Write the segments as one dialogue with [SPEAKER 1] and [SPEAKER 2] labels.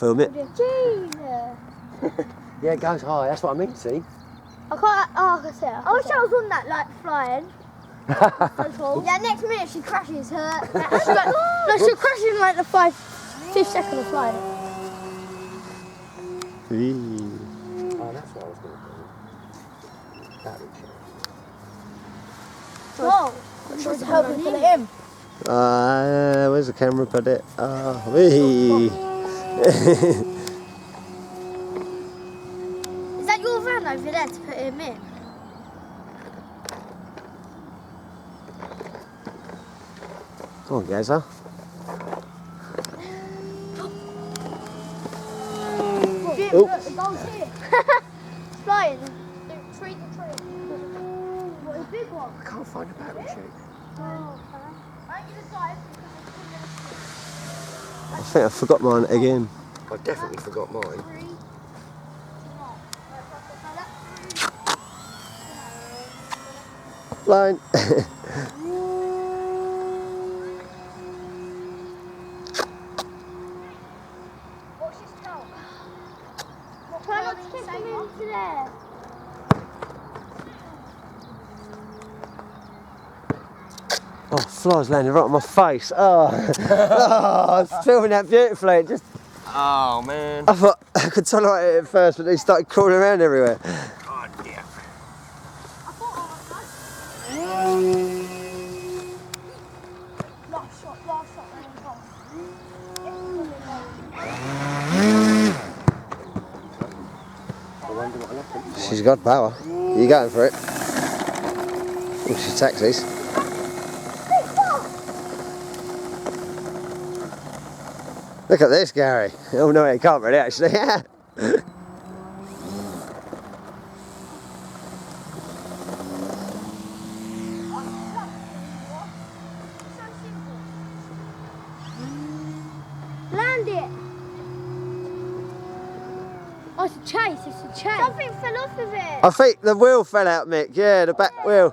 [SPEAKER 1] Film it.
[SPEAKER 2] Jesus.
[SPEAKER 1] Yeah, it goes high. That's what I mean, see?
[SPEAKER 2] I can't. Oh, I can see it. I wish I was on that, like flying. Yeah, next minute she crashes. No, she'll crash in like the 5th second of flying.
[SPEAKER 1] Oh, that's what I was going to do. That would show.
[SPEAKER 2] Whoa! I'm trying to help me put it in.
[SPEAKER 1] Where's the camera? Put it. Wee.
[SPEAKER 2] Is that your van over there to put him in?
[SPEAKER 1] Come on, Gaza.
[SPEAKER 2] Look, the goal's here. It's flying. Tree to tree. What a big one.
[SPEAKER 1] I can't find a battery chute.
[SPEAKER 2] Oh, okay. I need a size
[SPEAKER 1] I think I forgot mine again. I definitely forgot mine. Line.
[SPEAKER 2] What's his tell? Try not to kick him into there.
[SPEAKER 1] Oh, flies landed right on my face. Oh, I was filming that beautifully. It just. Oh man. I thought I could tolerate it at first, but they started crawling around everywhere. Oh dear.
[SPEAKER 2] Last shot,
[SPEAKER 1] She's got power. You going for it? Oh, she taxis. Look at this, Gary. Oh no, he can't really actually.
[SPEAKER 2] Land it. Oh, it's a chase, it's a chase. Something fell off of it.
[SPEAKER 1] I think the wheel fell out, Mick. Yeah, the back wheel.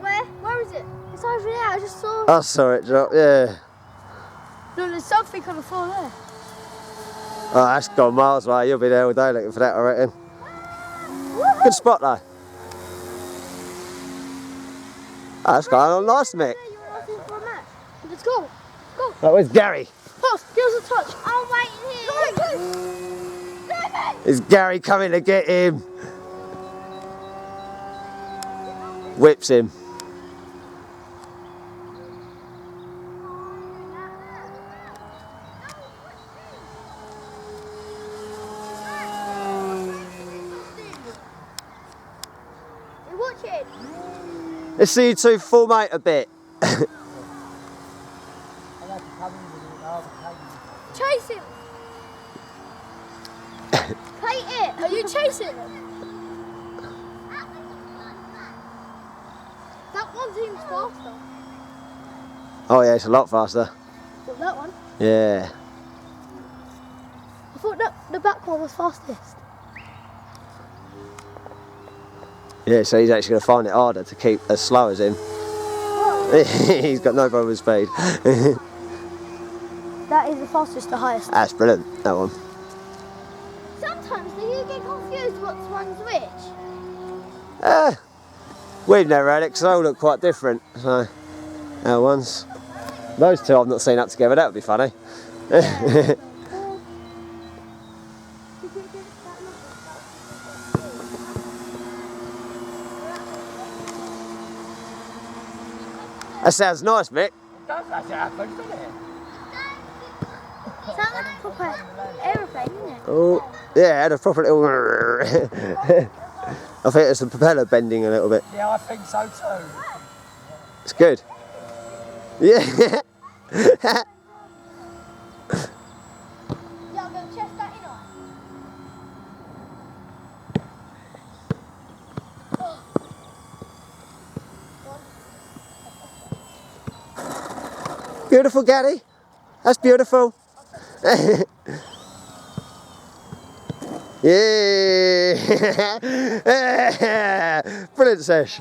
[SPEAKER 2] Where? Where is it? It's over there, I just saw it.
[SPEAKER 1] I saw it drop, yeah.
[SPEAKER 2] No, there's something on the floor there.
[SPEAKER 1] Oh, that's gone miles away. You'll be there all day looking for that, I reckon. Good spot, though. Oh, that's going on nice, Mick.
[SPEAKER 2] Let's go. Go.
[SPEAKER 1] Oh, where's Gary?
[SPEAKER 2] Pass, give us a touch. I'm waiting here.
[SPEAKER 1] Is Gary coming to get him? Whips him. Let's see you two formate a bit.
[SPEAKER 2] Chase him! Play it! Are you chasing him? That one seems faster.
[SPEAKER 1] Oh yeah, it's a lot faster.
[SPEAKER 2] What, that one?
[SPEAKER 1] Yeah.
[SPEAKER 2] I thought that the back one was fastest.
[SPEAKER 1] Yeah, so he's actually going to find it harder to keep as slow as him. He's got no problem with speed.
[SPEAKER 2] That is the fastest, the highest.
[SPEAKER 1] That's brilliant, that one.
[SPEAKER 2] Sometimes do you get confused what's one's which?
[SPEAKER 1] We've never had it because they all look quite different. So, our ones. Those two I've not seen up together, that would be funny. That sounds nice, Mick.
[SPEAKER 3] It does, that's how it happens, doesn't it?
[SPEAKER 2] Sounds like a proper aeroplane, isn't it?
[SPEAKER 1] Oh, yeah, it had a proper little. I think it's the propeller bending a little bit.
[SPEAKER 3] Yeah, I think so too.
[SPEAKER 1] It's good. Yeah.
[SPEAKER 2] Yeah, I'm going to chest that in on.
[SPEAKER 1] Beautiful, Gary. That's beautiful. Yeah. Brilliant, Sesh.